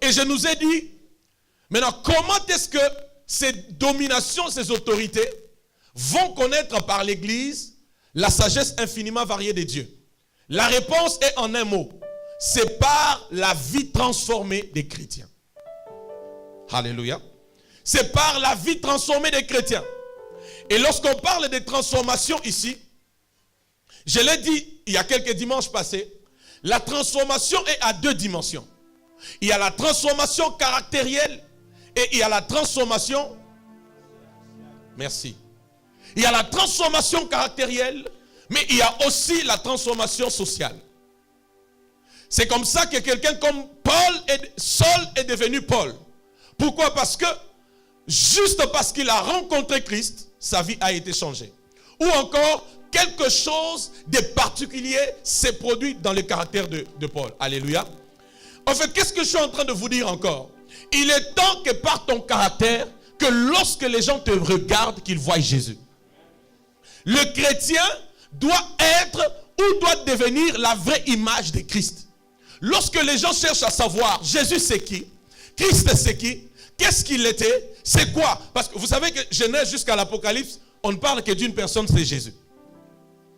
Et je nous ai dit, maintenant, comment est-ce que ces dominations, ces autorités vont connaître par l'Église la sagesse infiniment variée de Dieu? La réponse est en un mot. C'est par la vie transformée des chrétiens. Alléluia. C'est par la vie transformée des chrétiens. Et lorsqu'on parle de transformation ici, je l'ai dit il y a quelques dimanches passés, la transformation est à deux dimensions. Il y a la transformation caractérielle et il y a la transformation... Merci. Il y a la transformation caractérielle, mais il y a aussi la transformation sociale. C'est comme ça que quelqu'un comme Saul est devenu Paul. Pourquoi? Parce que, juste parce qu'il a rencontré Christ, sa vie a été changée. Ou encore, quelque chose de particulier s'est produit dans le caractère de Paul. Alléluia. En fait, qu'est-ce que je suis en train de vous dire encore? Il est temps que par ton caractère, que lorsque les gens te regardent, qu'ils voient Jésus. Le chrétien doit être ou doit devenir la vraie image de Christ. Lorsque les gens cherchent à savoir Jésus c'est qui, Christ c'est qui, qu'est-ce qu'il était, c'est quoi? Parce que vous savez que Genèse jusqu'à l'Apocalypse, on ne parle que d'une personne, c'est Jésus.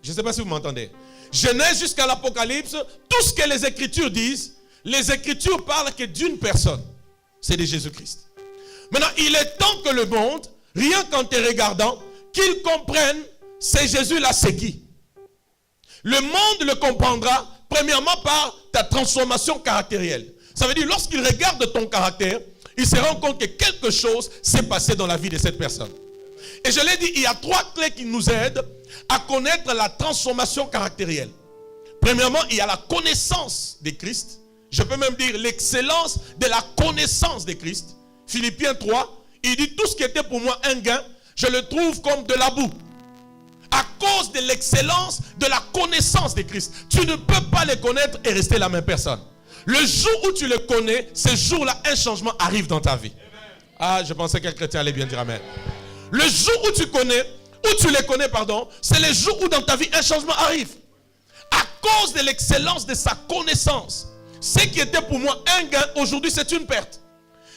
Je ne sais pas si vous m'entendez. Genèse jusqu'à l'Apocalypse, tout ce que les Écritures disent, les Écritures parlent que d'une personne, c'est de Jésus-Christ. Maintenant, il est temps que le monde, rien qu'en te regardant, qu'il comprenne, c'est Jésus-là, c'est qui? Le monde le comprendra, premièrement, par ta transformation caractérielle. Ça veut dire, lorsqu'il regarde ton caractère, il se rend compte que quelque chose s'est passé dans la vie de cette personne. Et je l'ai dit, il y a trois clés qui nous aident à connaître la transformation caractérielle. Premièrement, il y a la connaissance de Christ. Je peux même dire l'excellence de la connaissance de Christ. Philippiens 3, il dit tout ce qui était pour moi un gain, je le trouve comme de la boue. À cause de l'excellence de la connaissance de Christ. Tu ne peux pas le connaître et rester la même personne. Le jour où tu le connais, ce jour-là, un changement arrive dans ta vie. Amen. Ah, je pensais qu'un chrétien allait bien dire amen. Le jour où tu les connais, c'est le jour où dans ta vie, un changement arrive. À cause de l'excellence de sa connaissance. Ce qui était pour moi un gain, aujourd'hui c'est une perte.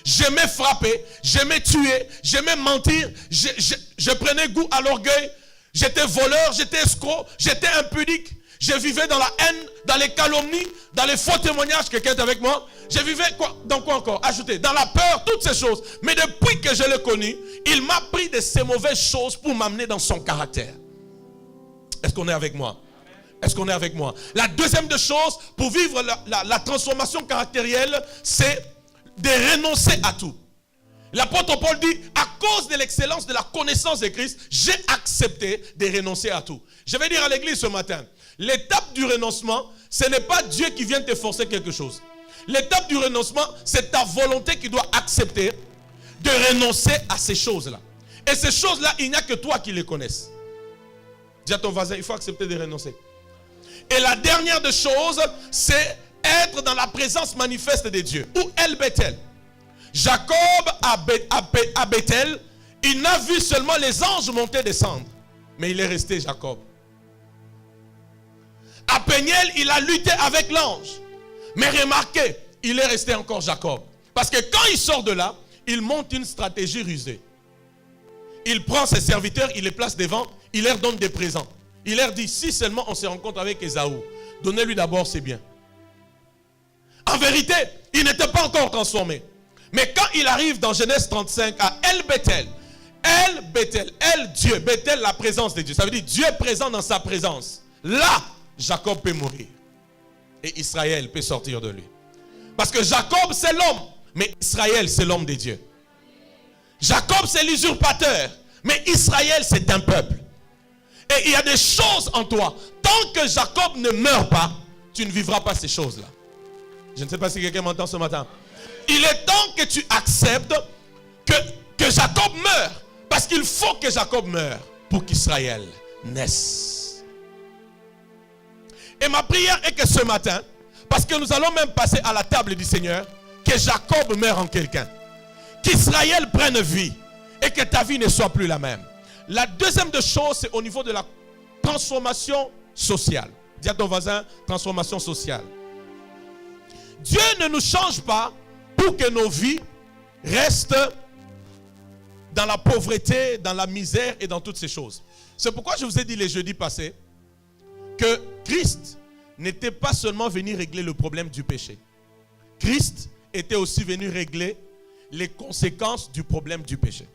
J'aimais frapper, j'aimais tuer, j'aimais mentir, je prenais goût à l'orgueil, j'étais voleur, j'étais escroc, j'étais impudique, je vivais dans la haine, dans les calomnies, dans les faux témoignages, quelqu'un est avec moi. Je vivais dans quoi encore? Ajoutez, dans la peur, toutes ces choses. Mais depuis que je l'ai connu, il m'a pris de ces mauvaises choses pour m'amener dans son caractère. Est-ce qu'on est avec moi? Est-ce qu'on est avec moi? La deuxième des choses, pour vivre la transformation caractérielle, c'est de renoncer à tout. L'apôtre Paul dit, à cause de l'excellence de la connaissance de Christ, j'ai accepté de renoncer à tout. Je vais dire à l'église ce matin, l'étape du renoncement, ce n'est pas Dieu qui vient te forcer quelque chose. L'étape du renoncement, c'est ta volonté qui doit accepter de renoncer à ces choses-là. Et ces choses-là, il n'y a que toi qui les connaisses. Dis à ton voisin, il faut accepter de renoncer. Et la dernière des choses, c'est être dans la présence manifeste de Dieu. Ou El Bethel. Jacob à Bethel, il n'a vu seulement les anges monter et descendre. Mais il est resté Jacob. À Péniel, il a lutté avec l'ange. Mais remarquez, il est resté encore Jacob. Parce que quand il sort de là, il monte une stratégie rusée. Il prend ses serviteurs, il les place devant, il leur donne des présents. Il leur dit, si seulement on se rencontre avec Ésaü, donnez-lui d'abord ses biens. En vérité, il n'était pas encore transformé. Mais quand il arrive dans Genèse 35 à El Bethel, Dieu, Bethel, la présence de Dieu. Ça veut dire Dieu est présent dans sa présence. Là, Jacob peut mourir. Et Israël peut sortir de lui. Parce que Jacob, c'est l'homme. Mais Israël, c'est l'homme de Dieu. Jacob, c'est l'usurpateur. Mais Israël, c'est un peuple. Et il y a des choses en toi. Tant que Jacob ne meurt pas, tu ne vivras pas ces choses-là. Je ne sais pas si quelqu'un m'entend ce matin. Il est temps que tu acceptes que Jacob meure. Parce qu'il faut que Jacob meure pour qu'Israël naisse. Et ma prière est que ce matin, parce que nous allons même passer à la table du Seigneur, que Jacob meure en quelqu'un. Qu'Israël prenne vie et que ta vie ne soit plus la même. La deuxième des choses, c'est au niveau de la transformation sociale. Dis à ton voisin, transformation sociale. Dieu ne nous change pas pour que nos vies restent dans la pauvreté, dans la misère et dans toutes ces choses. C'est pourquoi je vous ai dit les jeudis passés que Christ n'était pas seulement venu régler le problème du péché. Christ était aussi venu régler les conséquences du problème du péché.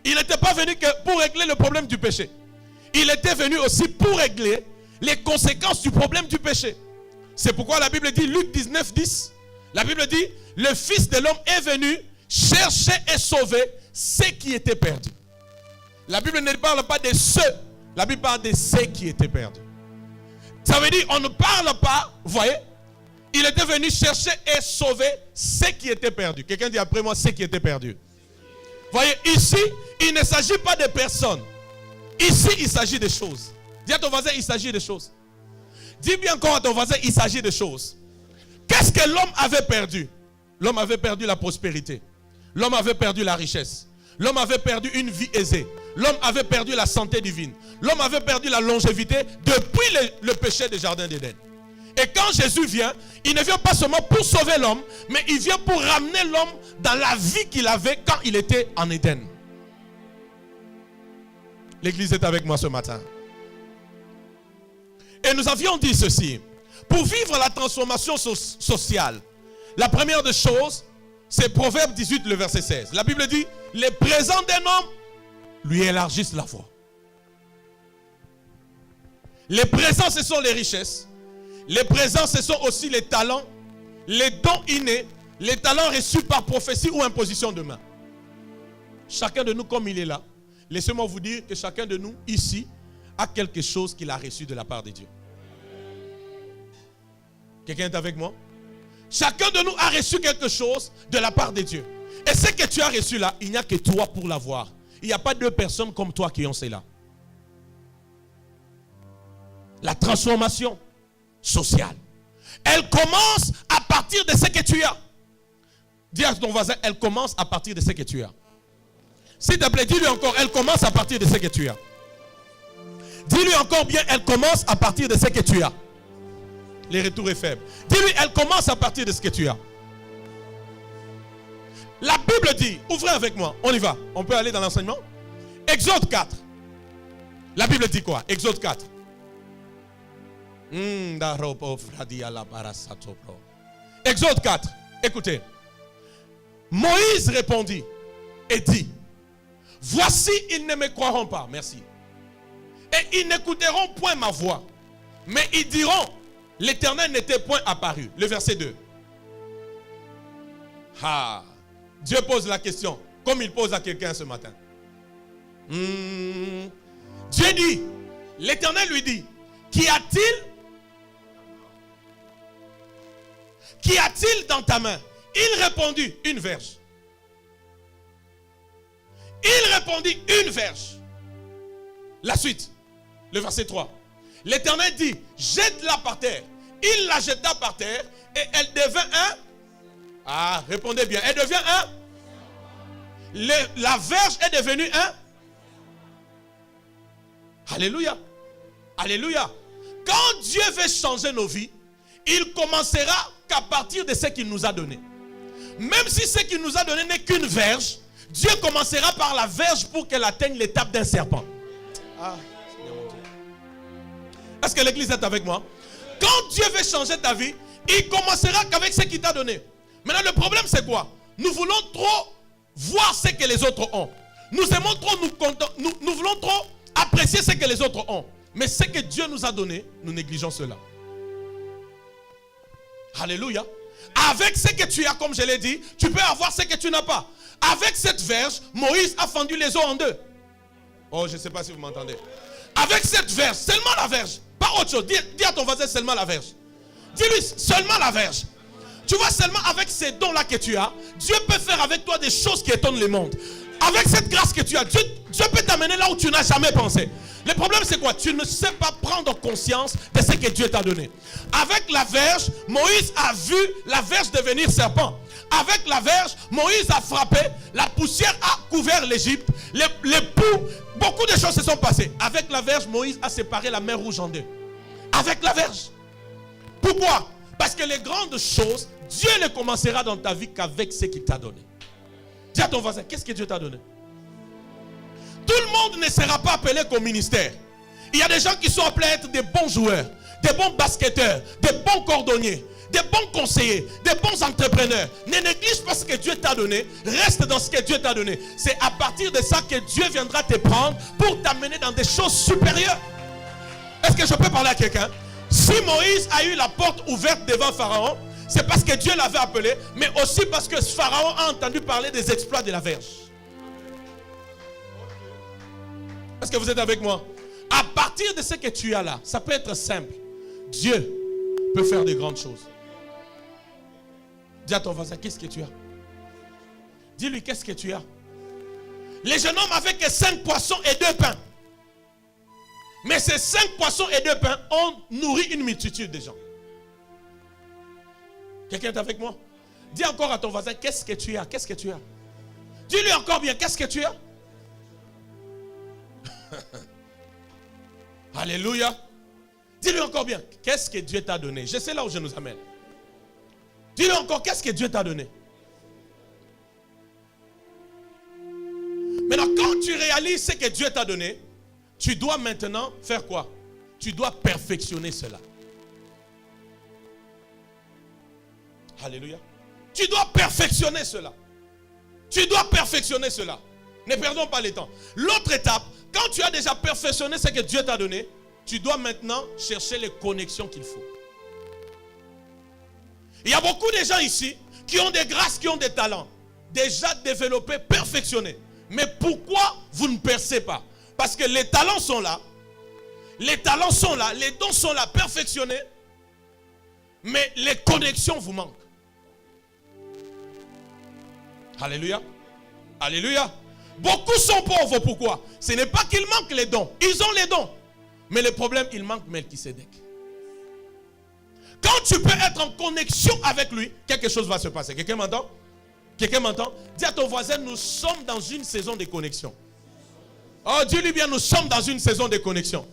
Il n'était pas venu que pour régler le problème du péché. Il était venu aussi pour régler les conséquences du problème du péché. C'est pourquoi la Bible dit, Luc 19, 10, la Bible dit, le Fils de l'homme est venu chercher et sauver ceux qui étaient perdus. La Bible ne parle pas de ceux, la Bible parle de ceux qui étaient perdus. Ça veut dire, on ne parle pas, vous voyez, il était venu chercher et sauver ceux qui étaient perdus. Quelqu'un dit après moi, ceux qui étaient perdus. Vous voyez, ici, il ne s'agit pas de personnes. Ici, il s'agit de choses. Dis à ton voisin, il s'agit de choses. Dis bien encore à ton voisin, il s'agit de choses. Qu'est-ce que l'homme avait perdu? L'homme avait perdu la prospérité. L'homme avait perdu la richesse. L'homme avait perdu une vie aisée. L'homme avait perdu la santé divine. L'homme avait perdu la longévité depuis le péché du jardin d'Éden. Et quand Jésus vient, il ne vient pas seulement pour sauver l'homme, mais il vient pour ramener l'homme dans la vie qu'il avait quand il était en Éden. L'église est avec moi ce matin. Et nous avions dit ceci. Pour vivre la transformation sociale, la première des choses, c'est Proverbe 18, le verset 16. La Bible dit, les présents d'un homme lui élargissent la voie. Les présents, ce sont les richesses. Les présents, ce sont aussi les talents, les dons innés, les talents reçus par prophétie ou imposition de main. Chacun de nous, comme il est là, laissez-moi vous dire que chacun de nous, ici, a quelque chose qu'il a reçu de la part de Dieu. Quelqu'un est avec moi? Chacun de nous a reçu quelque chose de la part de Dieu. Et ce que tu as reçu là, il n'y a que toi pour l'avoir. Il n'y a pas deux personnes comme toi qui ont cela. La transformation sociale, elle commence à partir de ce que tu as. Dis à ton voisin, elle commence à partir de ce que tu as. S'il te plaît, dis-lui encore, elle commence à partir de ce que tu as. Dis-lui encore bien, elle commence à partir de ce que tu as. Les retours est faible. Dis-lui, elle commence à partir de ce que tu as. La Bible dit, ouvrez avec moi, on y va. On peut aller dans l'enseignement. Exode 4. La Bible dit quoi? Exode 4. Exode 4. Écoutez. Moïse répondit et dit, voici, ils ne me croiront pas. Merci. Et ils n'écouteront point ma voix. Mais ils diront, l'Éternel n'était point apparu. Le verset 2. Ah, Dieu pose la question, comme il pose à quelqu'un ce matin. Dieu dit, l'Éternel lui dit, qu'y a-t-il dans ta main? Il répondit, une verge. Il répondit, une verge. La suite, le verset 3. L'Éternel dit, jette-la par terre. Il la jeta par terre et elle devint un... Ah, répondez bien. Elle devient un... La verge est devenue un... Alléluia. Alléluia. Quand Dieu veut changer nos vies, il commencera qu'à partir de ce qu'il nous a donné. Même si ce qu'il nous a donné n'est qu'une verge, Dieu commencera par la verge pour qu'elle atteigne l'étape d'un serpent. Ah, Seigneur mon Dieu. Est-ce que l'église est avec moi? Quand Dieu veut changer ta vie, il commencera qu'avec ce qu'il t'a donné. Maintenant, le problème, c'est quoi? Nous voulons trop voir ce que les autres ont. Nous aimons trop nous voulons trop apprécier ce que les autres ont. Mais ce que Dieu nous a donné, nous négligeons cela. Alléluia. Avec ce que tu as, comme je l'ai dit, tu peux avoir ce que tu n'as pas. Avec cette verge, Moïse a fendu les eaux en deux. Oh, je ne sais pas si vous m'entendez. Avec cette verge, seulement la verge. Pas autre chose. Dis à ton voisin seulement la verge. Dis-lui seulement la verge. Tu vois, seulement avec ces dons-là que tu as, Dieu peut faire avec toi des choses qui étonnent le monde. Avec cette grâce que tu as, Dieu peut t'amener là où tu n'as jamais pensé. Le problème, c'est quoi? Tu ne sais pas prendre conscience de ce que Dieu t'a donné. Avec la verge, Moïse a vu la verge devenir serpent. Avec la verge, Moïse a frappé, la poussière a couvert l'Égypte, les poux, beaucoup de choses se sont passées. Avec la verge, Moïse a séparé la mer Rouge en deux. Avec la verge. Pourquoi? Parce que les grandes choses, Dieu ne commencera dans ta vie qu'avec ce qu'il t'a donné. Dis à ton voisin, qu'est-ce que Dieu t'a donné? Tout le monde ne sera pas appelé comme ministère. Il y a des gens qui sont appelés à être des bons joueurs, des bons basketteurs, des bons cordonniers, des bons conseillers, des bons entrepreneurs. Ne néglige pas ce que Dieu t'a donné. Reste dans ce que Dieu t'a donné. C'est à partir de ça que Dieu viendra te prendre pour t'amener dans des choses supérieures. Est-ce que je peux parler à quelqu'un? Si Moïse a eu la porte ouverte devant Pharaon, c'est parce que Dieu l'avait appelé, mais aussi parce que Pharaon a entendu parler des exploits de la Vierge. Est-ce que vous êtes avec moi? À partir de ce que tu as là, ça peut être simple. Dieu peut faire de grandes choses. Dis à ton voisin, qu'est-ce que tu as? Dis-lui, qu'est-ce que tu as? Les jeunes hommes avaient que 5 poissons et 2 pains. Mais ces 5 poissons et 2 pains ont nourri une multitude de gens. Quelqu'un est avec moi? Dis encore à ton voisin, qu'est-ce que tu as? Qu'est-ce que tu as? Dis-lui encore bien, qu'est-ce que tu as? Alléluia. Dis-lui encore bien, qu'est-ce que Dieu t'a donné? Je sais là où je nous amène. Dis-lui encore, qu'est-ce que Dieu t'a donné? Maintenant, quand tu réalises ce que Dieu t'a donné, tu dois maintenant faire quoi? Tu dois perfectionner cela. Alléluia. Tu dois perfectionner cela. Tu dois perfectionner cela. Ne perdons pas le temps. L'autre étape, quand tu as déjà perfectionné ce que Dieu t'a donné, tu dois maintenant chercher les connexions qu'il faut. Il y a beaucoup de gens ici qui ont des grâces, qui ont des talents, déjà développés, perfectionnés. Mais pourquoi vous ne percez pas? Parce que les talents sont là, les dons sont là, perfectionnés, mais les connexions vous manquent. Alléluia. Alléluia. Beaucoup sont pauvres, pourquoi? Ce n'est pas qu'ils manquent les dons, ils ont les dons. Mais le problème, il manque Melchisédek. Quand tu peux être en connexion avec lui, quelque chose va se passer. Quelqu'un m'entend? Quelqu'un m'entend? Dis à ton voisin, nous sommes dans une saison de connexion. Oh, dis-lui bien, nous sommes dans une saison de connexion.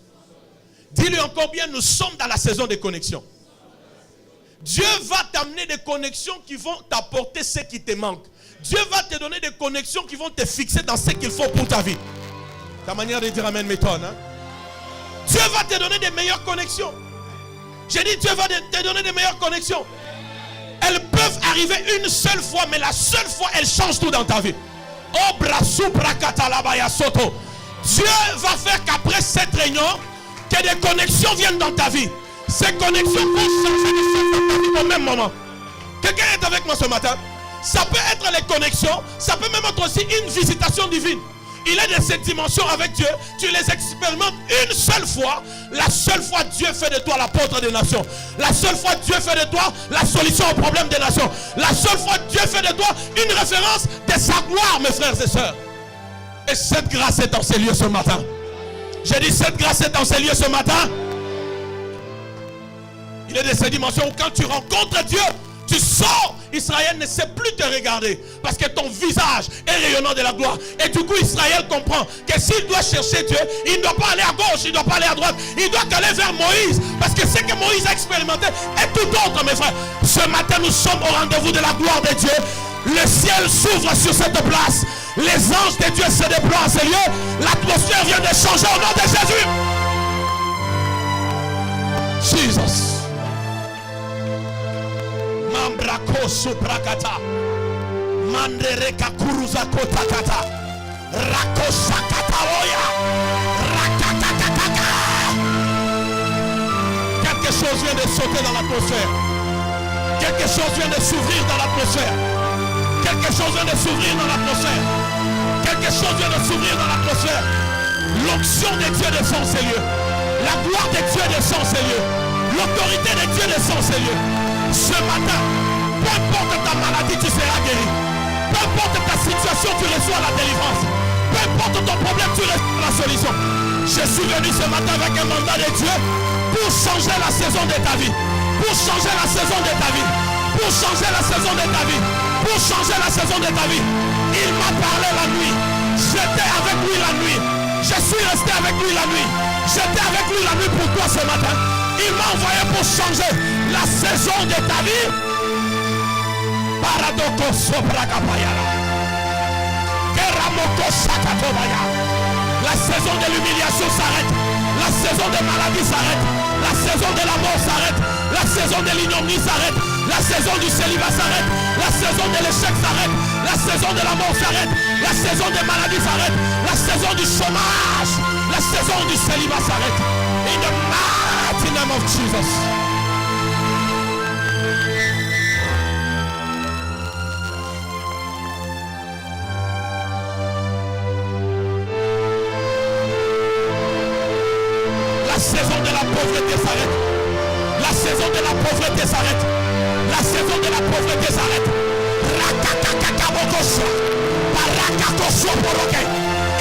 Dis-lui encore bien, nous sommes dans la saison de connexion. Dieu va t'amener des connexions qui vont t'apporter ce qui te manque. Dieu va te donner des connexions qui vont te fixer dans ce qu'il faut pour ta vie. Ta manière de dire amen m'étonne. Hein? Dieu va te donner des meilleures connexions. J'ai dit, Dieu va te donner des meilleures connexions. Elles peuvent arriver une seule fois, mais la seule fois, elles changent tout dans ta vie. Oh, brassou, brakatalabaya soto. Dieu va faire qu'après cette réunion, que des connexions viennent dans ta vie. Ces connexions vont changer les choses dans ta vie au même moment. Quelqu'un est avec moi ce matin? Ça peut être les connexions, ça peut même être aussi une visitation divine. Il est de cette dimension avec Dieu, tu les expérimentes une seule fois. La seule fois Dieu fait de toi l'apôtre des nations. La seule fois Dieu fait de toi la solution aux problèmes des nations. La seule fois Dieu fait de toi une référence de sa gloire, mes frères et sœurs. Et cette grâce est dans ces lieux ce matin. J'ai dit cette grâce est dans ces lieux ce matin. Il est de ces dimensions où quand tu rencontres Dieu, tu sors, Israël ne sait plus te regarder parce que ton visage est rayonnant de la gloire. Et du coup, Israël comprend que s'il doit chercher Dieu, il ne doit pas aller à gauche, il ne doit pas aller à droite, il doit aller vers Moïse. Parce que ce que Moïse a expérimenté est tout autre, mes frères. Ce matin, nous sommes au rendez-vous de la gloire de Dieu. Le ciel s'ouvre sur cette place. Les anges de Dieu se déploient à ces lieux. L'atmosphère vient de changer au nom de Jésus. Jesus. Mambrako suprakata. Mandereka kuruza kotakata. Rakosakata oya. Rakatakataka. Quelque chose vient de sauter dans l'atmosphère. Quelque chose vient de s'ouvrir dans l'atmosphère. Quelque chose vient de s'ouvrir dans l'atmosphère. Quelque chose vient de s'ouvrir dans l'atmosphère. L'onction de Dieu descend ces lieux. La gloire de Dieu descend ces lieux. L'autorité de Dieu descend ces lieux. Ce matin, peu importe ta maladie, tu seras guéri. Peu importe ta situation, tu reçois la délivrance. Peu importe ton problème, tu reçois la solution. Je suis venu ce matin avec un mandat de Dieu pour changer la saison de ta vie. Pour changer la saison de ta vie. Pour changer la saison de ta vie. Pour changer la saison de ta vie. Il m'a parlé la nuit. J'étais avec lui la nuit. Je suis resté avec lui la nuit. J'étais avec lui la nuit pour toi ce matin. Il m'a envoyé pour changer La saison de ta vie. Paradoko Sobrakapayala. Keramoko Sakatobaya. La saison de l'humiliation s'arrête. La saison de maladie s'arrête. La saison de la mort s'arrête. La saison de l'ignominie s'arrête. La saison du célibat s'arrête. La saison de l'échec s'arrête. La saison de la mort s'arrête. La saison de maladie s'arrête. La saison du chômage. La saison du célibat s'arrête. In the mighty name of Jesus. La saison de la pauvreté s'arrête. La saison de la pauvreté s'arrête. La saison de la pauvreté s'arrête. Rakakakakabokosho. Parakakosho boroke.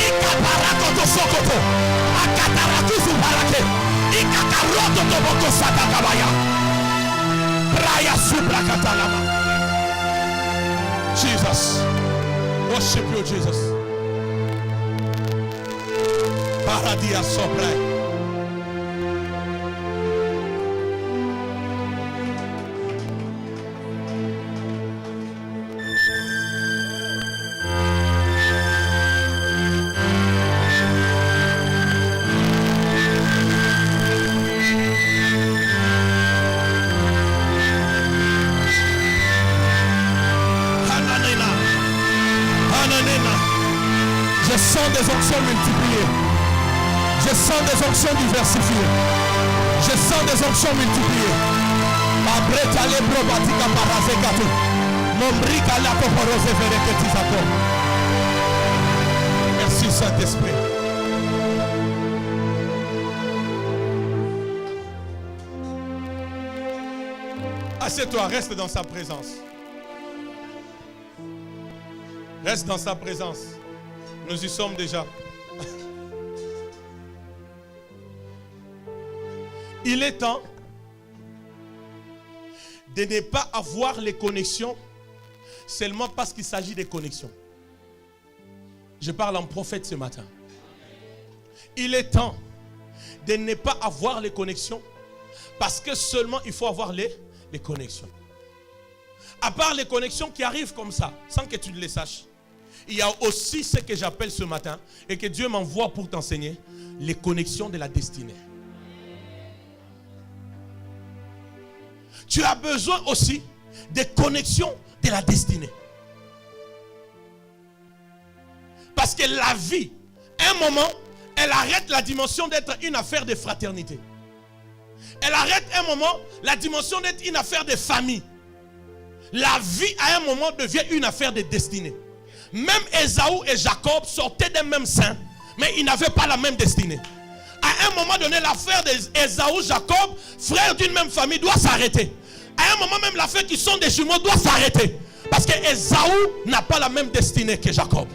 Ikaparakotosokoto. Makatarakuzu barake. Ikakaroto toboko satakabaya. Raya subrakatalama. Jesus. Worship you, Jesus. Paradia sopra. Je sens des onctions multipliées. Je sens des onctions diversifiées. Je sens des onctions multipliées. Merci Saint-Esprit. Assieds-toi, reste dans sa présence. Reste dans sa présence. Nous y sommes déjà. Il est temps de ne pas avoir les connexions seulement parce qu'il s'agit des connexions. Je parle en prophète ce matin. Il est temps de ne pas avoir les connexions parce que seulement il faut avoir les connexions. À part les connexions qui arrivent comme ça, sans que tu ne les saches, il y a aussi ce que j'appelle ce matin et que Dieu m'envoie pour t'enseigner, les connexions de la destinée. Tu as besoin aussi des connexions de la destinée. Parce que la vie, un moment, elle arrête la dimension d'être une affaire de fraternité. Elle arrête un moment la dimension d'être une affaire de famille. La vie à un moment devient une affaire de destinée. Même Ésaü et Jacob sortaient d'un même sein, mais ils n'avaient pas la même destinée. À un moment donné, l'affaire d'Ésaü, Jacob, frères d'une même famille, doit s'arrêter. À un moment même, l'affaire qui sont des jumeaux doit s'arrêter. Parce que Ésaü n'a pas la même destinée que Jacob.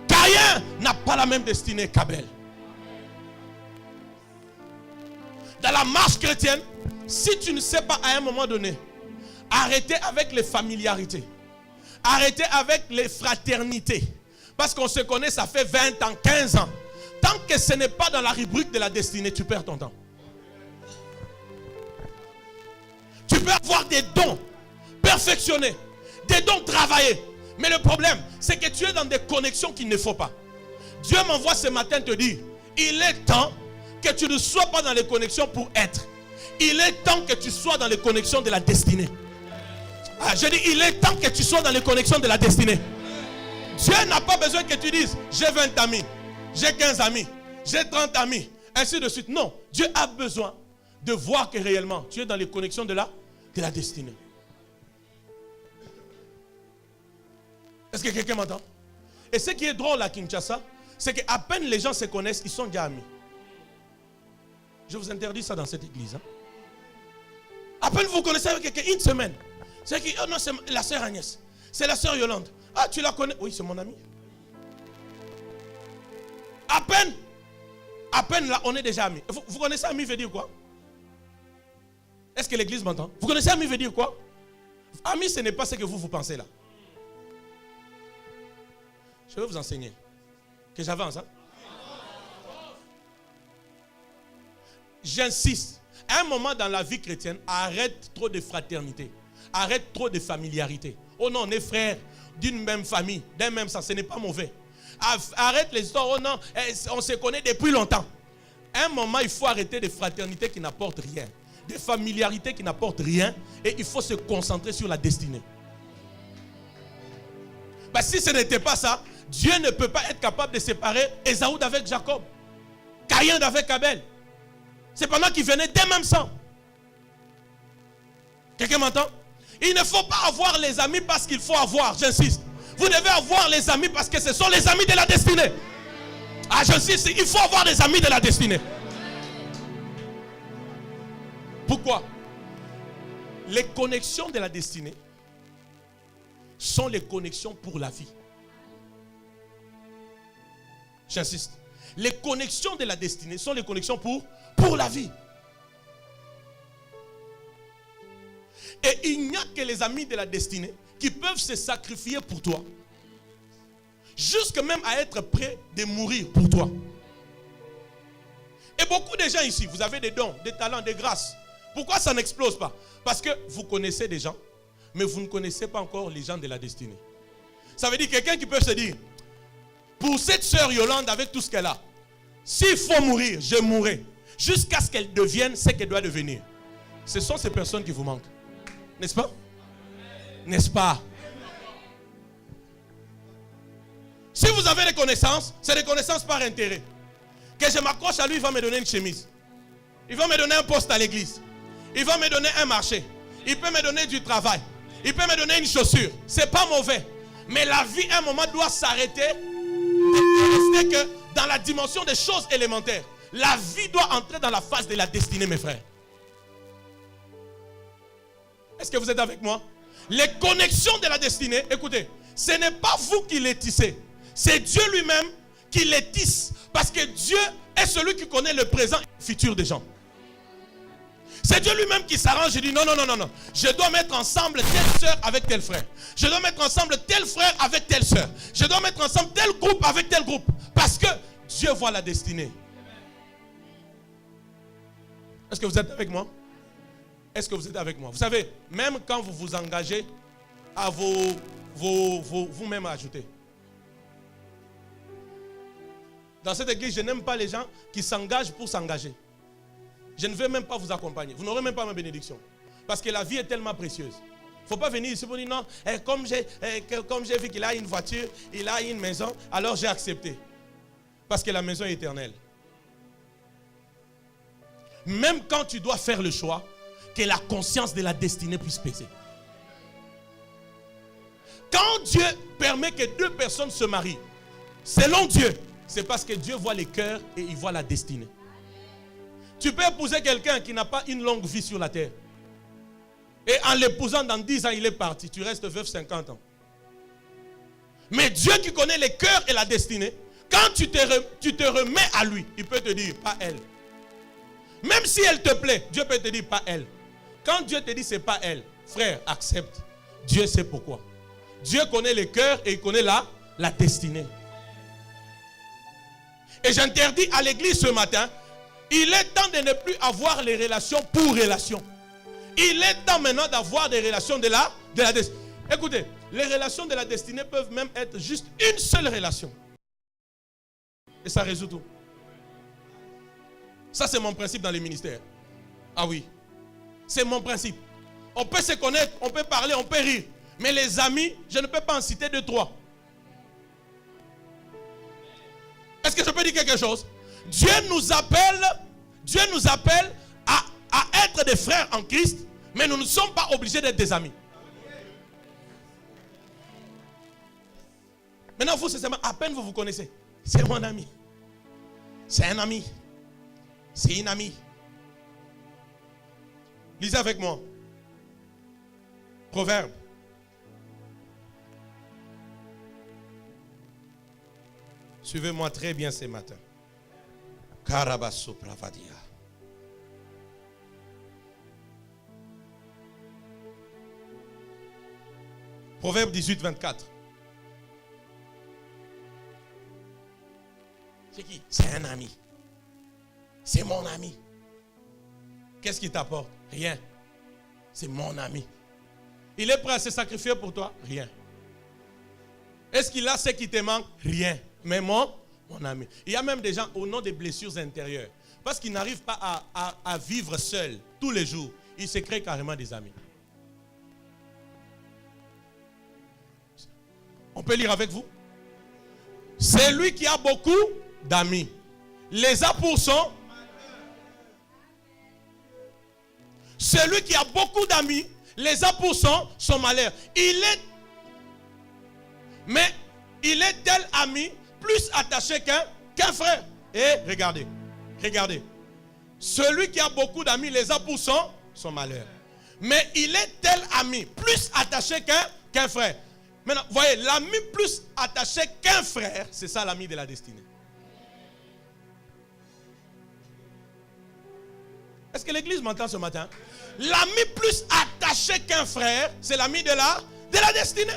Caïn n'a pas la même destinée qu'Abel. Dans la marche chrétienne, si tu ne sais pas à un moment donné, arrêtez avec les familiarités. Arrêtez avec les fraternités. Parce qu'on se connaît, ça fait 20 ans, 15 ans. Tant que ce n'est pas dans la rubrique de la destinée, tu perds ton temps. Tu peux avoir des dons perfectionnés, des dons travaillés. Mais le problème, c'est que tu es dans des connexions qu'il ne faut pas. Dieu m'envoie ce matin te dire, il est temps que tu ne sois pas dans les connexions pour être. Il est temps que tu sois dans les connexions de la destinée. Ah, je dis, il est temps que tu sois dans les connexions de la destinée. Dieu n'a pas besoin que tu dises, j'ai 20 amis, j'ai 15 amis, j'ai 30 amis, ainsi de suite. Non, Dieu a besoin de voir que réellement, tu es dans les connexions de la destinée. Est-ce que quelqu'un m'entend? Et ce qui est drôle à Kinshasa, c'est qu'à peine les gens se connaissent, ils sont déjà amis. Je vous interdis ça dans cette église. Hein? À peine vous connaissez avec quelqu'un une semaine. C'est qui? Oh non, c'est la sœur Agnès. C'est la sœur Yolande. Ah, tu la connais? Oui, c'est mon ami. À peine là, on est déjà amis. Vous connaissez ami veut dire quoi? Est-ce que l'église m'entend? Vous connaissez ami veut dire quoi? Ami, ce n'est pas ce que vous pensez là. Je vais vous enseigner. Que j'avance. Hein? J'insiste. À un moment dans la vie chrétienne, arrête trop de fraternité. Arrête trop de familiarité. Oh non, on est frères d'une même famille, d'un même sang, ce n'est pas mauvais. Arrête les histoires, oh non, on se connaît depuis longtemps. À un moment, il faut arrêter des fraternités qui n'apportent rien, des familiarités qui n'apportent rien, et il faut se concentrer sur la destinée. Bah, si ce n'était pas ça, Dieu ne peut pas être capable de séparer Ésaü d'avec Jacob, Caïn d'avec Abel. C'est pendant qu'ils venaient d'un même sang. Quelqu'un m'entend? Il ne faut pas avoir les amis parce qu'il faut avoir, j'insiste. Vous devez avoir les amis parce que ce sont les amis de la destinée. Ah, j'insiste, il faut avoir des amis de la destinée. Pourquoi? Les connexions de la destinée sont les connexions pour la vie. J'insiste. Les connexions de la destinée sont les connexions pour la vie. Et il n'y a que les amis de la destinée qui peuvent se sacrifier pour toi. Jusque même à être prêts de mourir pour toi. Et beaucoup de gens ici, vous avez des dons, des talents, des grâces. Pourquoi ça n'explose pas? Parce que vous connaissez des gens, mais vous ne connaissez pas encore les gens de la destinée. Ça veut dire quelqu'un qui peut se dire, pour cette sœur Yolande avec tout ce qu'elle a, s'il faut mourir, je mourrai. Jusqu'à ce qu'elle devienne ce qu'elle doit devenir. Ce sont ces personnes qui vous manquent. N'est-ce pas? N'est-ce pas? Si vous avez des connaissances, c'est des connaissances par intérêt. Que je m'accroche à lui, il va me donner une chemise. Il va me donner un poste à l'église. Il va me donner un marché. Il peut me donner du travail. Il peut me donner une chaussure. C'est pas mauvais. Mais la vie, à un moment, doit s'arrêter. C'est que dans la dimension des choses élémentaires, la vie doit entrer dans la phase de la destinée, mes frères. Est-ce que vous êtes avec moi? Les connexions de la destinée, écoutez, ce n'est pas vous qui les tissez. C'est Dieu lui-même qui les tisse. Parce que Dieu est celui qui connaît le présent et le futur des gens. C'est Dieu lui-même qui s'arrange et dit non. Je dois mettre ensemble telle soeur avec tel frère. Je dois mettre ensemble tel frère avec telle soeur. Je dois mettre ensemble tel groupe avec tel groupe. Parce que Dieu voit la destinée. Est-ce que vous êtes avec moi? Est-ce que vous êtes avec moi? Vous savez, même quand vous vous engagez à vous-même ajouter. Dans cette église, je n'aime pas les gens qui s'engagent pour s'engager. Je ne veux même pas vous accompagner. Vous n'aurez même pas ma bénédiction. Parce que la vie est tellement précieuse. Il ne faut pas venir ici pour dire non, comme j'ai vu qu'il a une voiture, il a une maison, alors j'ai accepté. Parce que la maison est éternelle. Même quand tu dois faire le choix, que la conscience de la destinée puisse peser. Quand Dieu permet que deux personnes se marient, selon Dieu, c'est parce que Dieu voit les cœurs et il voit la destinée. Tu peux épouser quelqu'un qui n'a pas une longue vie sur la terre. Et en l'épousant dans 10 ans, il est parti. Tu restes veuf 50 ans. Mais Dieu qui connaît les cœurs et la destinée, quand tu te remets à lui, il peut te dire, pas elle. Même si elle te plaît, Dieu peut te dire, pas elle. Quand Dieu te dit, c'est pas elle, frère, accepte. Dieu sait pourquoi. Dieu connaît les cœurs et il connaît la destinée. Et j'interdis à l'église ce matin, il est temps de ne plus avoir les relations pour relations. Il est temps maintenant d'avoir des relations de la destinée. Écoutez, les relations de la destinée peuvent même être juste une seule relation. Et ça résout tout. Ça, c'est mon principe dans les ministères. Ah oui, c'est mon principe. On peut se connaître, on peut parler, on peut rire. Mais les amis, je ne peux pas en citer 2, 3. Est-ce que je peux dire quelque chose? Dieu nous appelle à être des frères en Christ, mais nous ne sommes pas obligés d'être des amis. Maintenant, vous, c'est seulement à peine vous vous connaissez. C'est mon ami. C'est un ami. C'est une amie. Lisez avec moi. Proverbe. Suivez-moi très bien ce matin. Karabasso Pravadia. Proverbe 18, 24. C'est qui? C'est un ami. C'est mon ami. Qu'est-ce qu'il t'apporte? Rien. C'est mon ami. Il est prêt à se sacrifier pour toi? Rien. Est-ce qu'il a ce qui te manque? Rien. Mais mon ami. Il y a même des gens au nom des blessures intérieures. Parce qu'ils n'arrivent pas à vivre seuls tous les jours. Ils se créent carrément des amis. On peut lire avec vous? C'est lui qui a beaucoup d'amis. Les a pour son. Celui qui a beaucoup d'amis les a pour son malheur. Mais il est tel ami plus attaché qu'un frère. Et regardez. Celui qui a beaucoup d'amis les a pour son malheur. Mais il est tel ami plus attaché qu'un frère. Maintenant, voyez, l'ami plus attaché qu'un frère, c'est ça l'ami de la destinée. Est-ce que l'église m'entend ce matin? L'ami plus attaché qu'un frère, c'est l'ami de la destinée.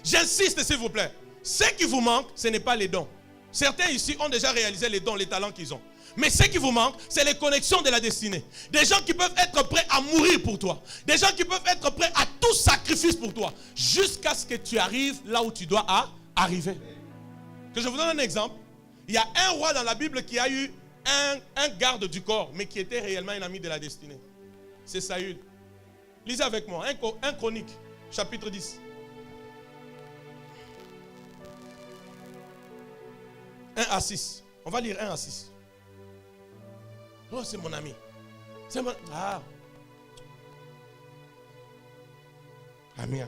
J'insiste s'il vous plaît. Ce qui vous manque, ce n'est pas les dons. Certains ici ont déjà réalisé les dons, les talents qu'ils ont. Mais ce qui vous manque, c'est les connexions de la destinée. Des gens qui peuvent être prêts à mourir pour toi. Des gens qui peuvent être prêts à tout sacrifice pour toi. Jusqu'à ce que tu arrives là où tu dois arriver. Que je vous donne un exemple. Il y a un roi dans la Bible qui a eu un garde du corps, mais qui était réellement un ami de la destinée. C'est Saül. Lisez avec moi, 1 Chronique, chapitre 10. 1 à 6. On va lire 1 à 6. Oh, c'est mon ami. C'est mon... Ah. Ami.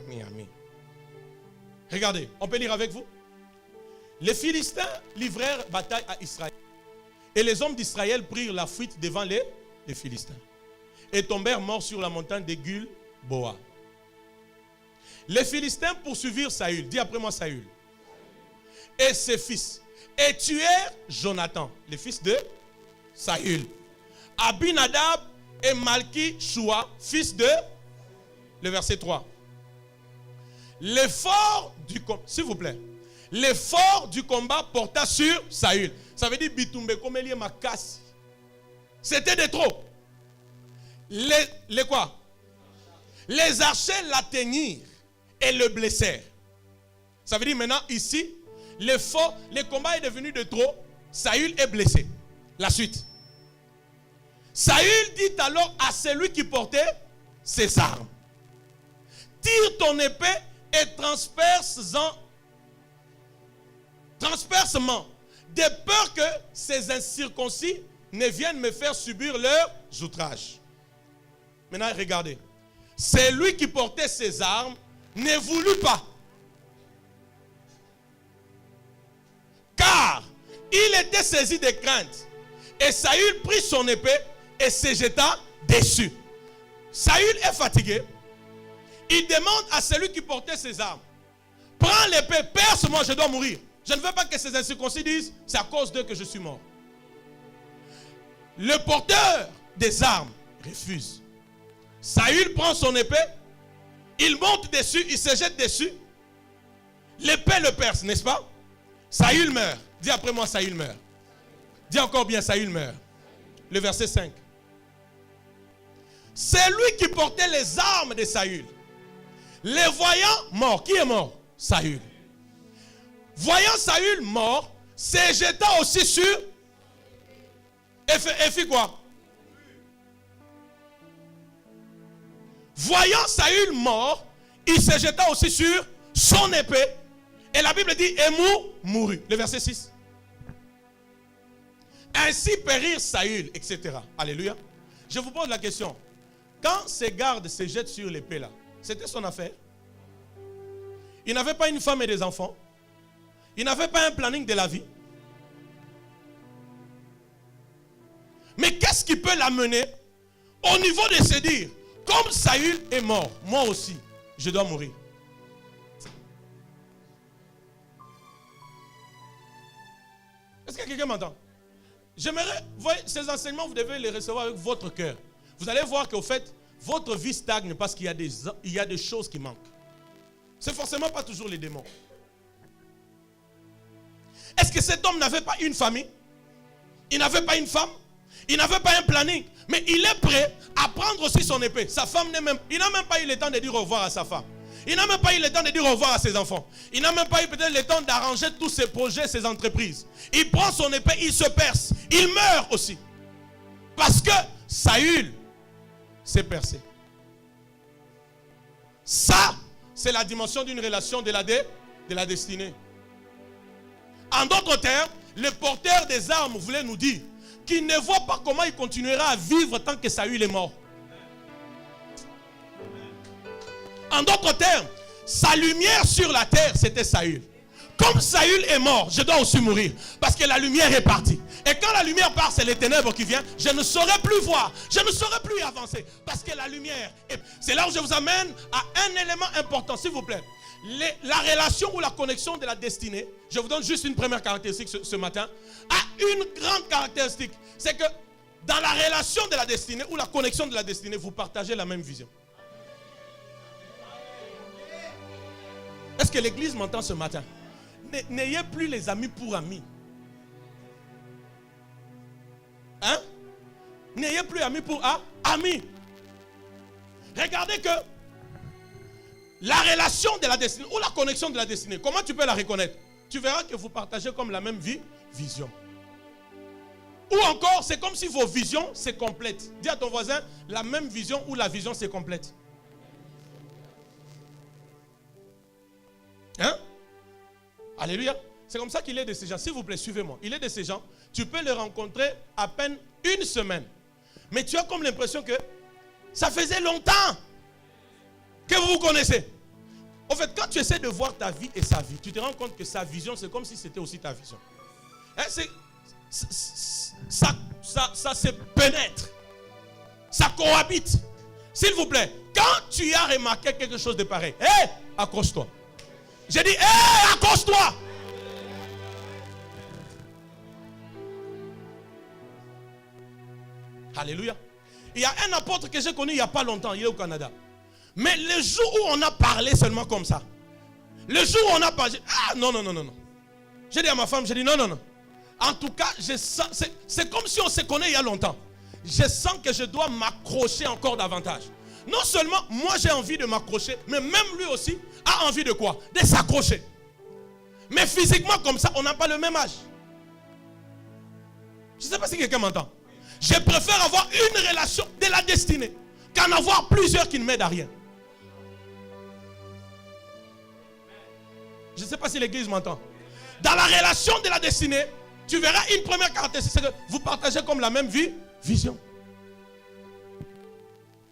Regardez, on peut lire avec vous. Les Philistins livrèrent bataille à Israël. Et les hommes d'Israël prirent la fuite devant les Philistins. Et tombèrent morts sur la montagne de Gulboa. Les Philistins poursuivirent Saül. Dis après moi Saül. Et ses fils. Et tuèrent Jonathan, le fils de Saül. Abinadab et Malki-Shua, fils de... Le verset 3. L'effort du combat, s'il vous plaît. L'effort du combat porta sur Saül. Ça veut dire Bitumbe comme Elie Makassi. C'était de trop. Les quoi? Les archers l'atteignirent et le blessèrent. Ça veut dire maintenant ici, le combat est devenu de trop. Saül est blessé. La suite. Saül dit alors à celui qui portait ses armes: tire ton épée et transperce-moi, de peur que ces incirconcis ne viennent me faire subir leurs outrages. Maintenant, regardez. Celui qui portait ses armes ne voulut pas. Car il était saisi de crainte. Et Saül prit son épée et se jeta dessus. Saül est fatigué. Il demande à celui qui portait ses armes: prends l'épée, perce-moi, je dois mourir. Je ne veux pas que ces incirconcis disent c'est à cause d'eux que je suis mort. Le porteur des armes refuse. Saül prend son épée, il monte dessus, il se jette dessus. L'épée le perce, n'est-ce pas? Saül meurt. Dis après moi, Saül meurt. Dis encore bien, Saül meurt. Le verset 5. C'est lui qui portait les armes de Saül. Les voyant morts. Qui est mort? Saül. Voyant Saül mort, se jeta aussi sur... Et fit quoi? Voyant Saül mort, il se jeta aussi sur son épée. Et la Bible dit, et mourut. Le verset 6. Ainsi périrent Saül, etc. Alléluia. Je vous pose la question. Quand ces gardes se jettent sur l'épée là, c'était son affaire. Il n'avait pas une femme et des enfants. Il n'avait pas un planning de la vie. Mais qu'est-ce qui peut l'amener au niveau de se dire, comme Saül est mort, moi aussi, je dois mourir. Est-ce que quelqu'un m'entend? J'aimerais, voyez, ces enseignements, vous devez les recevoir avec votre cœur. Vous allez voir qu'au fait, votre vie stagne parce qu'il y a des choses qui manquent. C'est forcément pas toujours les démons. Est-ce que cet homme n'avait pas une famille? Il n'avait pas une femme. Il n'avait pas un planning. Mais il est prêt à prendre aussi son épée. Sa femme il n'a même pas eu le temps de dire au revoir à sa femme. Il n'a même pas eu le temps de dire au revoir à ses enfants. Il n'a même pas eu peut-être le temps d'arranger tous ses projets, ses entreprises. Il prend son épée, il se perce. Il meurt aussi. Parce que Saül s'est percé. Ça, c'est la dimension d'une relation de la destinée. En d'autres termes, le porteur des armes voulait nous dire qu'il ne voit pas comment il continuera à vivre tant que Saül est mort. En d'autres termes, sa lumière sur la terre, c'était Saül. Comme Saül est mort, je dois aussi mourir. Parce que la lumière est partie. Et quand la lumière part, c'est les ténèbres qui viennent. Je ne saurais plus voir. Je ne saurais plus avancer. Parce que la lumière est... C'est là où je vous amène à un élément important, s'il vous plaît. La relation ou la connexion de la destinée, je vous donne juste une première caractéristique ce matin, a une grande caractéristique. C'est que dans la relation de la destinée ou la connexion de la destinée, vous partagez la même vision. Est-ce que l'église m'entend ce matin? N'ayez plus les amis pour amis. Hein? N'ayez plus amis pour amis. Regardez que la relation de la destinée ou la connexion de la destinée, comment tu peux la reconnaître? Tu verras que vous partagez comme la même vision. Ou encore, c'est comme si vos visions se complètent. Dis à ton voisin, la même vision ou la vision se complète. Hein? Alléluia. C'est comme ça qu'il est de ces gens. S'il vous plaît, suivez-moi. Il est de ces gens. Tu peux le rencontrer à peine une semaine. Mais tu as comme l'impression que ça faisait longtemps que vous vous connaissez. En fait, quand tu essaies de voir ta vie et sa vie, tu te rends compte que sa vision, c'est comme si c'était aussi ta vision. Hein, ça se pénètre. Ça cohabite. S'il vous plaît, quand tu as remarqué quelque chose de pareil, accroche-toi. J'ai dit, accroche-toi. Alléluia. Il y a un apôtre que j'ai connu il n'y a pas longtemps, il est au Canada. Mais le jour où on a parlé seulement comme ça, le jour où on a parlé, non. J'ai dit à ma femme, j'ai dit non. En tout cas, c'est comme si on se connaît il y a longtemps. Je sens que je dois m'accrocher encore davantage. Non seulement moi j'ai envie de m'accrocher, mais même lui aussi a envie de quoi? De s'accrocher. Mais physiquement comme ça, on n'a pas le même âge. Je ne sais pas si quelqu'un m'entend. Je préfère avoir une relation de la destinée qu'en avoir plusieurs qui ne m'aident à rien. Je ne sais pas si l'église m'entend. Dans la relation de la destinée, tu verras une première caractéristique, c'est que vous partagez comme la même vision.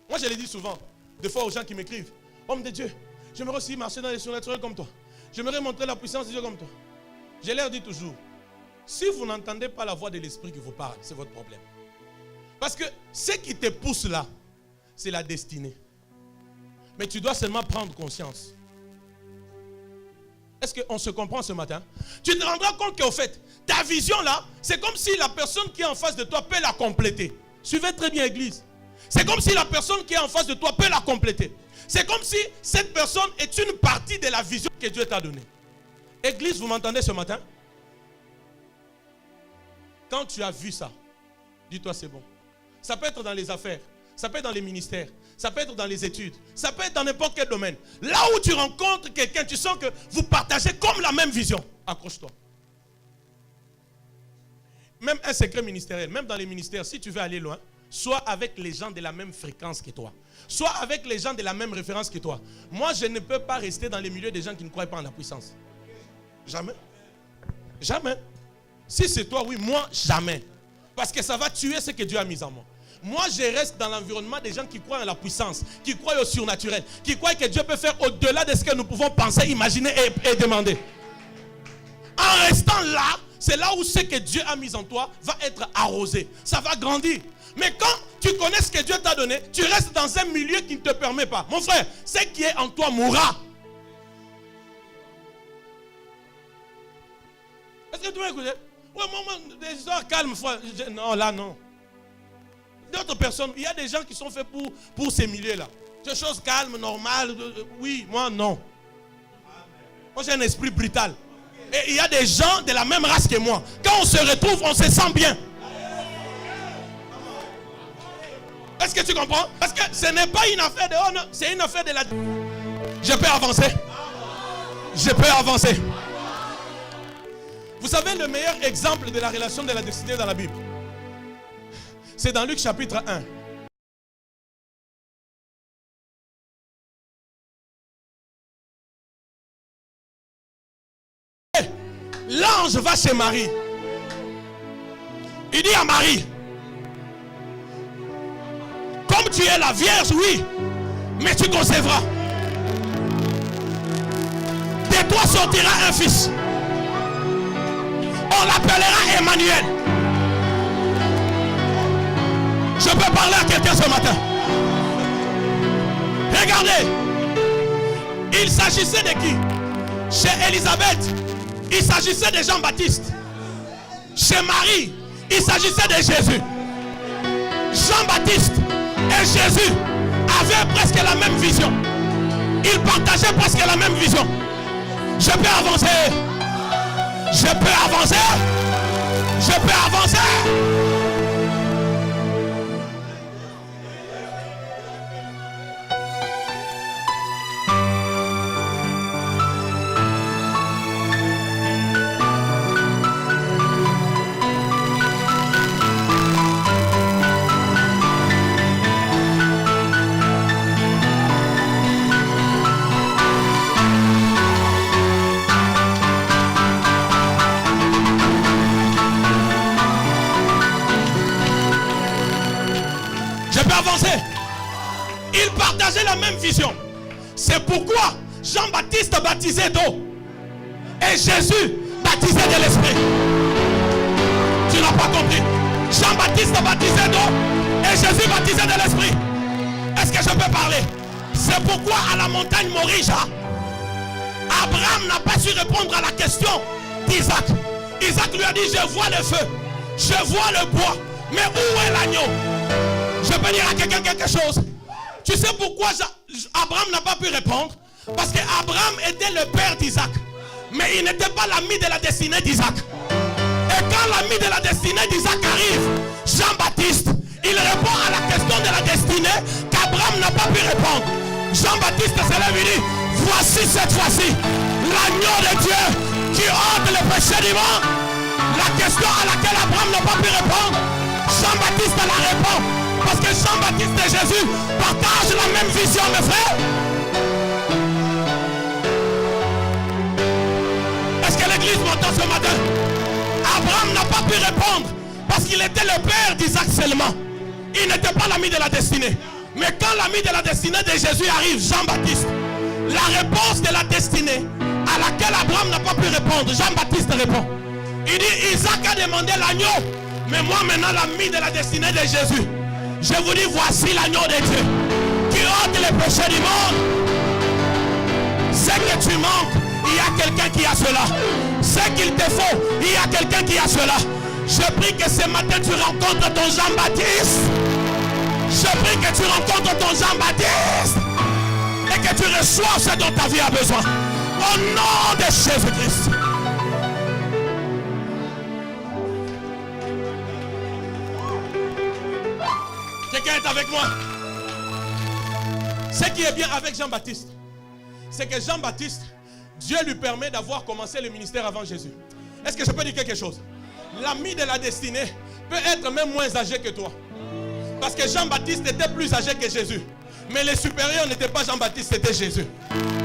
Moi je le dis souvent, des fois aux gens qui m'écrivent, homme de Dieu, j'aimerais aussi marcher dans les surnaturels comme toi. J'aimerais montrer la puissance de Dieu comme toi. Je leur dis toujours, si vous n'entendez pas la voix de l'esprit qui vous parle, c'est votre problème. Parce que ce qui te pousse là, c'est la destinée. Mais tu dois seulement prendre conscience. Est-ce qu'on se comprend ce matin? Tu te rendras compte qu'au fait, ta vision là, c'est comme si la personne qui est en face de toi peut la compléter. Suivez très bien l'église. C'est comme si la personne qui est en face de toi peut la compléter. C'est comme si cette personne est une partie de la vision que Dieu t'a donnée. Église, vous m'entendez ce matin? Quand tu as vu ça, dis-toi c'est bon. Ça peut être dans les affaires, ça peut être dans les ministères, ça peut être dans les études, ça peut être dans n'importe quel domaine. Là où tu rencontres quelqu'un, tu sens que vous partagez comme la même vision. Accroche-toi. Même un secret ministériel, même dans les ministères, si tu veux aller loin, sois avec les gens de la même fréquence que toi. Sois avec les gens de la même référence que toi. Moi, je ne peux pas rester dans les milieux des gens qui ne croient pas en la puissance. Jamais. Jamais. Si c'est toi, oui, moi, jamais. Parce que ça va tuer ce que Dieu a mis en moi. Moi, je reste dans l'environnement des gens qui croient en la puissance, qui croient au surnaturel, qui croient que Dieu peut faire au-delà de ce que nous pouvons penser, imaginer et demander. En restant là, c'est là où ce que Dieu a mis en toi va être arrosé. Ça va grandir. Mais quand tu connais ce que Dieu t'a donné, tu restes dans un milieu qui ne te permet pas. Mon frère, ce qui est en toi mourra. Est-ce que tu m'écoutes? Oui, moi, des histoires calmes, frère. Non, là, non. D'autres personnes, il y a des gens qui sont faits pour ces milieux-là. Des choses calmes, normales. Oui, moi, non. Moi, j'ai un esprit brutal. Et il y a des gens de la même race que moi. Quand on se retrouve, on se sent bien. Est-ce que tu comprends? Parce que ce n'est pas une affaire de honneur, c'est une affaire de la... Je peux avancer. Je peux avancer. Vous savez le meilleur exemple de la relation de la destinée dans la Bible? C'est dans Luc chapitre 1. L'ange va chez Marie. Il dit à Marie, comme tu es la vierge, oui, mais tu concevras. De toi sortira un fils. On l'appellera Emmanuel. Je peux parler à quelqu'un ce matin. Regardez. Il s'agissait de qui? Chez Élisabeth, il s'agissait de Jean-Baptiste. Chez Marie, il s'agissait de Jésus. Jean-Baptiste et Jésus avaient presque la même vision. Ils partageaient presque la même vision. Je peux avancer. Je peux avancer. Je peux avancer. Ils partageaient la même vision. C'est pourquoi Jean-Baptiste baptisait d'eau et Jésus baptisait de l'esprit. Tu n'as pas compris? Jean-Baptiste baptisait d'eau et Jésus baptisait de l'esprit. Est-ce que je peux parler? C'est pourquoi à la montagne Morija, Abraham n'a pas su répondre à la question d'Isaac. Isaac lui a dit, je vois le feu, je vois le bois, mais où est l'agneau? Je peux dire à quelqu'un quelque chose. Tu sais pourquoi Abraham n'a pas pu répondre? Parce qu'Abraham était le père d'Isaac. Mais il n'était pas l'ami de la destinée d'Isaac. Et quand l'ami de la destinée d'Isaac arrive, Jean-Baptiste, il répond à la question de la destinée qu'Abraham n'a pas pu répondre. Jean-Baptiste se lève et dit, voici cette fois-ci l'agneau de Dieu qui ôte le péché du monde. La question à laquelle Abraham n'a pas pu répondre, Jean-Baptiste la répond. Parce que Jean-Baptiste et Jésus partagent la même vision, mes frères. Est-ce que l'église m'entend ce matin? Abraham n'a pas pu répondre parce qu'il était le père d'Isaac seulement. Il n'était pas l'ami de la destinée. Mais quand l'ami de la destinée de Jésus arrive, Jean-Baptiste, la réponse de la destinée à laquelle Abraham n'a pas pu répondre, Jean-Baptiste répond. Il dit, Isaac a demandé l'agneau, mais moi maintenant l'ami de la destinée de Jésus. Je vous dis, voici l'agneau de Dieu qui ôte les péchés du monde. C'est que tu manques, il y a quelqu'un qui a cela. C'est qu'il te faut, il y a quelqu'un qui a cela. Je prie que ce matin tu rencontres ton Jean-Baptiste. Je prie que tu rencontres ton Jean-Baptiste et que tu reçoives ce dont ta vie a besoin. Au nom de Jésus-Christ. Quelqu'un est avec moi? Ce qui est bien avec Jean-Baptiste, c'est que Jean-Baptiste, Dieu lui permet d'avoir commencé le ministère avant Jésus. Est-ce que je peux dire quelque chose? L'ami de la destinée peut être même moins âgé que toi. Parce que Jean-Baptiste était plus âgé que Jésus. Mais le supérieur n'était pas Jean-Baptiste, c'était Jésus.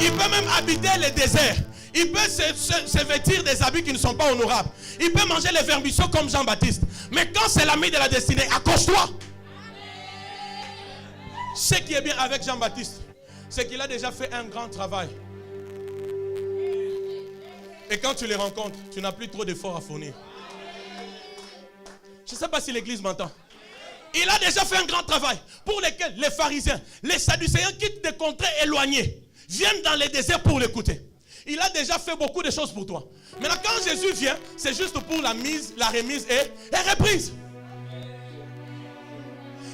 Il peut même habiter le désert. Il peut se vêtir des habits qui ne sont pas honorables. Il peut manger les vermisseaux comme Jean-Baptiste. Mais quand c'est l'ami de la destinée, accroche-toi. Ce qui est bien avec Jean-Baptiste, c'est qu'il a déjà fait un grand travail. Et quand tu les rencontres, tu n'as plus trop d'efforts à fournir. Je ne sais pas si l'église m'entend. Il a déjà fait un grand travail pour lequel les pharisiens, les sadducéens quittent des contrées éloignées, viennent dans les déserts pour l'écouter. Il a déjà fait beaucoup de choses pour toi. Maintenant, quand Jésus vient, c'est juste pour la mise, la remise et reprise.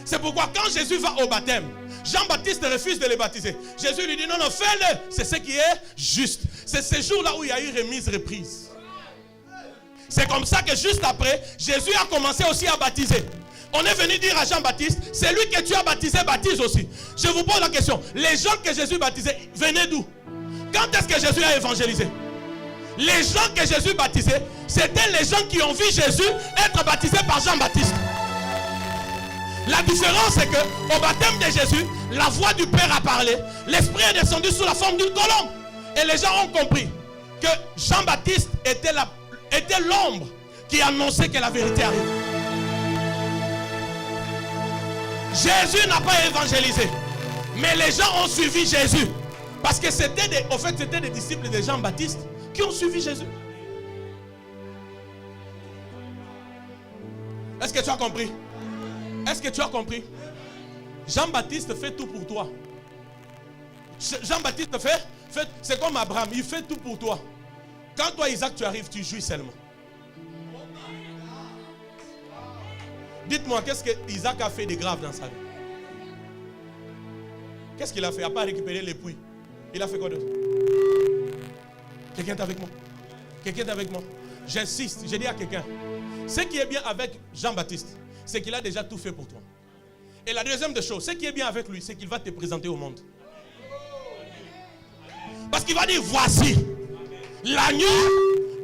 C'est pourquoi quand Jésus va au baptême, Jean-Baptiste refuse de le baptiser. Jésus lui dit non, non, fais-le. C'est ce qui est juste. C'est ce jour-là où il y a eu remise, reprise. C'est comme ça que juste après, Jésus a commencé aussi à baptiser. On est venu dire à Jean-Baptiste, c'est lui que tu as baptisé, baptise aussi. Je vous pose la question, les gens que Jésus baptisait, venaient d'où? Quand est-ce que Jésus a évangélisé? Les gens que Jésus baptisait, c'était les gens qui ont vu Jésus être baptisé par Jean-Baptiste. La différence c'est que au baptême de Jésus, la voix du Père a parlé, l'Esprit est descendu sous la forme d'une colombe. Et les gens ont compris que Jean-Baptiste était l'ombre qui annonçait que la vérité arrive. Jésus n'a pas évangélisé, mais les gens ont suivi Jésus. Parce que c'était des disciples de Jean-Baptiste qui ont suivi Jésus. Est-ce que tu as compris? Est-ce que tu as compris? Jean-Baptiste fait tout pour toi. Jean-Baptiste fait, c'est comme Abraham, il fait tout pour toi. Quand toi, Isaac, tu arrives, tu jouis seulement. Dites-moi, qu'est-ce que Isaac a fait de grave dans sa vie? Qu'est-ce qu'il a fait? À part récupérer les puits. Il a fait quoi d'autre? Quelqu'un est avec moi? Quelqu'un est avec moi? J'insiste, je dis à quelqu'un. Ce qui est bien avec Jean-Baptiste, c'est qu'il a déjà tout fait pour toi. Et la deuxième des choses, ce qui est bien avec lui, c'est qu'il va te présenter au monde. Parce qu'il va dire, voici l'agneau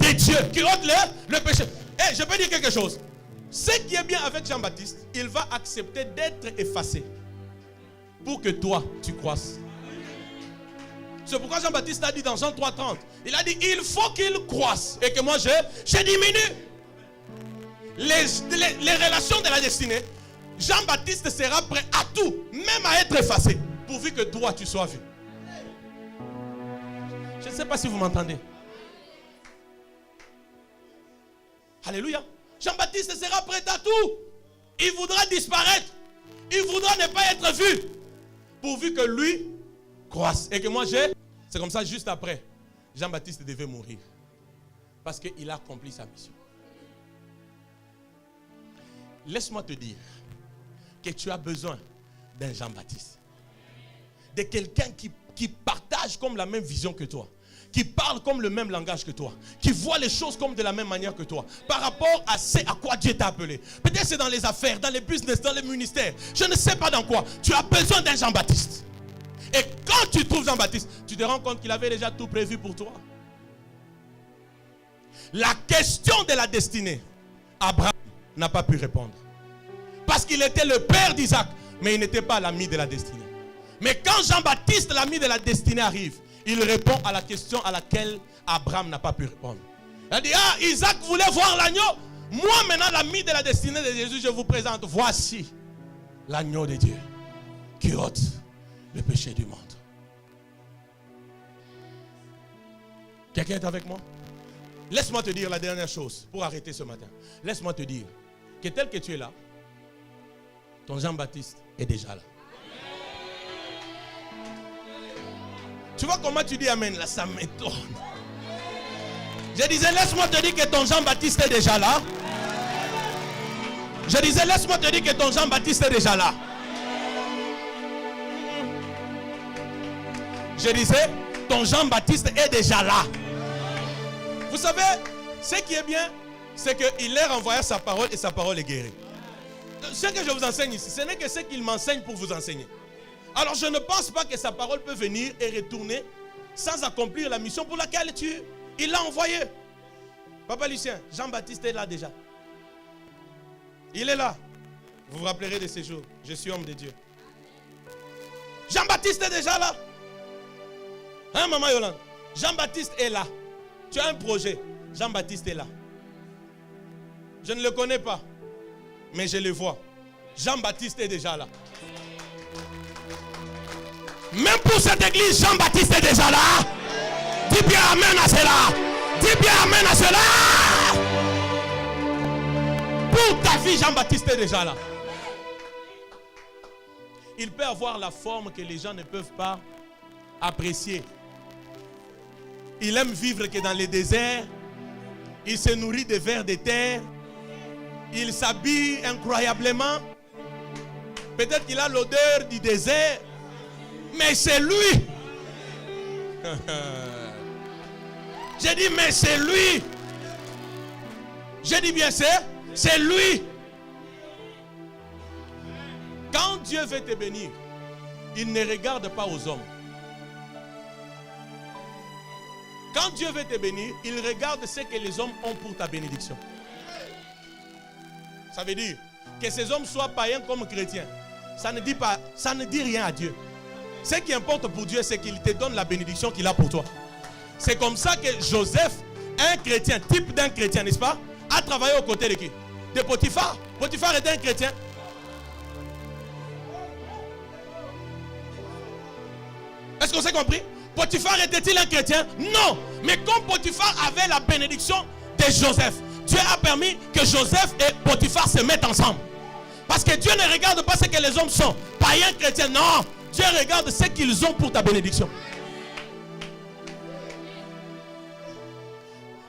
de Dieu qui ôte le péché. Et je peux dire quelque chose. Ce qui est bien avec Jean-Baptiste, il va accepter d'être effacé pour que toi, tu croisses. C'est pourquoi Jean-Baptiste a dit dans Jean 3,30, il a dit, il faut qu'il croisse et que moi je diminue. Les relations de la destinée, Jean-Baptiste sera prêt à tout, même à être effacé, pourvu que toi, tu sois vu. Je ne sais pas si vous m'entendez. Alléluia. Jean-Baptiste sera prêt à tout. Il voudra disparaître. Il voudra ne pas être vu. Pourvu que lui croisse. Et que moi c'est comme ça juste après. Jean-Baptiste devait mourir. Parce qu'il a accompli sa mission. Laisse-moi te dire que tu as besoin d'un Jean-Baptiste. De quelqu'un qui partage comme la même vision que toi. Qui parle comme le même langage que toi, qui voit les choses comme de la même manière que toi, par rapport à ce à quoi Dieu t'a appelé. Peut-être c'est dans les affaires, dans les business, dans les ministères, je ne sais pas dans quoi. Tu as besoin d'un Jean-Baptiste. Et quand tu trouves Jean-Baptiste, tu te rends compte qu'il avait déjà tout prévu pour toi. La question de la destinée, Abraham n'a pas pu répondre. Parce qu'il était le père d'Isaac, mais il n'était pas l'ami de la destinée. Mais quand Jean-Baptiste, l'ami de la destinée, arrive, il répond à la question à laquelle Abraham n'a pas pu répondre. Il a dit, Isaac voulait voir l'agneau. Moi maintenant, l'ami de la destinée de Jésus, je vous présente. Voici l'agneau de Dieu qui ôte le péché du monde. Quelqu'un est avec moi? Laisse-moi te dire la dernière chose pour arrêter ce matin. Laisse-moi te dire que tel que tu es là, ton Jean-Baptiste est déjà là. Tu vois comment tu dis amen là, ça m'étonne. Je disais, laisse-moi te dire que ton Jean-Baptiste est déjà là. Je disais, laisse-moi te dire que ton Jean-Baptiste est déjà là. Je disais, ton Jean-Baptiste est déjà là. Vous savez, ce qui est bien, c'est qu'il leur envoya sa parole et sa parole est guérie. Ce que je vous enseigne ici, ce n'est que ce qu'il m'enseigne pour vous enseigner. Alors je ne pense pas que sa parole peut venir et retourner sans accomplir la mission pour laquelle il l'a envoyé. Papa Lucien, Jean-Baptiste est là déjà. Il est là. Vous vous rappellerez de ces jours. Je suis homme de Dieu. Jean-Baptiste est déjà là. Hein, maman Yolande? Jean-Baptiste est là. Tu as un projet. Jean-Baptiste est là. Je ne le connais pas, mais je le vois. Jean-Baptiste est déjà là. Même pour cette église, Jean-Baptiste est déjà là. Dis bien amen à cela. Dis bien amen à cela. Pour ta vie, Jean-Baptiste est déjà là. Il peut avoir la forme que les gens ne peuvent pas apprécier. Il aime vivre que dans les déserts. Il se nourrit des vers de terre. Il s'habille incroyablement. Peut-être qu'il a l'odeur du désert. Mais c'est lui. J'ai dit mais c'est lui. J'ai dit bien c'est lui. Dieu veut te bénir, il ne regarde pas aux hommes. Quand Dieu veut te bénir, il regarde ce que les hommes ont pour ta bénédiction. Ça veut dire que ces hommes soient païens comme chrétiens. Ça ne dit rien à Dieu. Ce qui importe pour Dieu, c'est qu'il te donne la bénédiction qu'il a pour toi. C'est comme ça que Joseph, un chrétien, type d'un chrétien, n'est-ce pas, a travaillé aux côtés de qui? De Potiphar. Potiphar était un chrétien. Est-ce qu'on s'est compris? Potiphar était-il un chrétien? Non. Mais comme Potiphar avait la bénédiction de Joseph, Dieu a permis que Joseph et Potiphar se mettent ensemble. Parce que Dieu ne regarde pas ce que les hommes sont. Païens, chrétiens, non. Dieu regarde ce qu'ils ont pour ta bénédiction.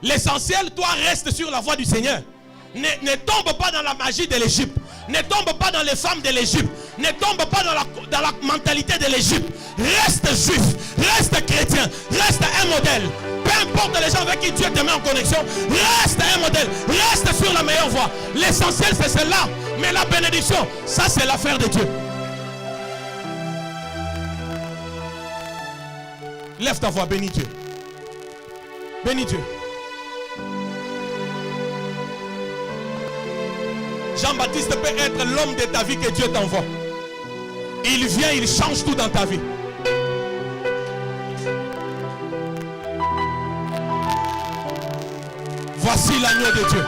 L'essentiel, toi, reste sur la voie du Seigneur. Ne tombe pas dans la magie de l'Égypte. Ne tombe pas dans les femmes de l'Égypte. Ne tombe pas dans la mentalité de l'Égypte. Reste juif, reste chrétien, reste un modèle. Peu importe les gens avec qui Dieu te met en connexion, reste un modèle, reste sur la meilleure voie. L'essentiel c'est cela, mais la bénédiction, ça c'est l'affaire de Dieu. Lève ta voix, bénis Dieu. Bénis Dieu. Jean-Baptiste peut être l'homme de ta vie que Dieu t'envoie. Il vient, il change tout dans ta vie. Voici l'agneau de Dieu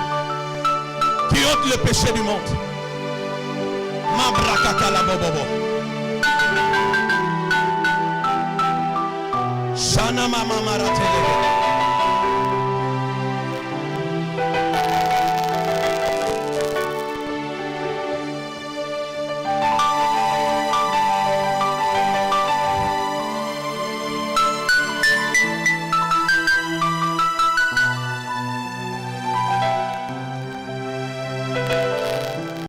qui ôte le péché du monde. Mabrakakala bobobo. Shana mama maratelebe.